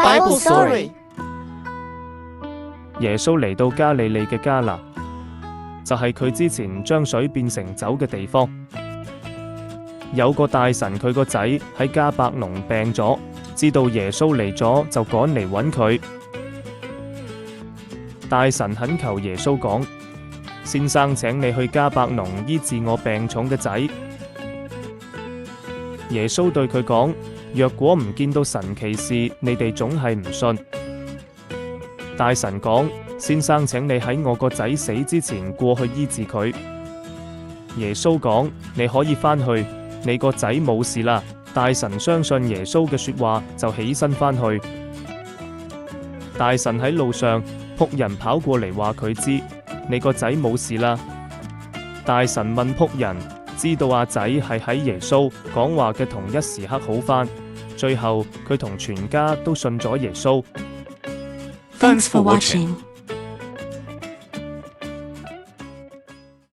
Bible Story。耶穌嚟到加利利嘅迦拿，就係佢之前將水變成酒嘅地方。有個大臣佢個仔喺迦百農病咗，知道耶穌嚟咗就趕嚟揾佢。大臣懇求耶穌講：先生，請你去迦百農醫治我病重嘅仔。耶穌對佢講：若果唔見到神奇事，你哋總係唔信。大臣講：先生，請你喺我個仔死之前過去醫治佢。耶穌講：你可以返去，你個仔冇事啦。大臣相信耶穌嘅說話，就起身返去。大臣喺路上，僕人跑過嚟話佢知，你個仔冇事啦。大臣問僕人，知道阿仔係喺耶穌講話嘅同一時刻好返。最後佢同全家都信咗耶穌。Thanks for watching.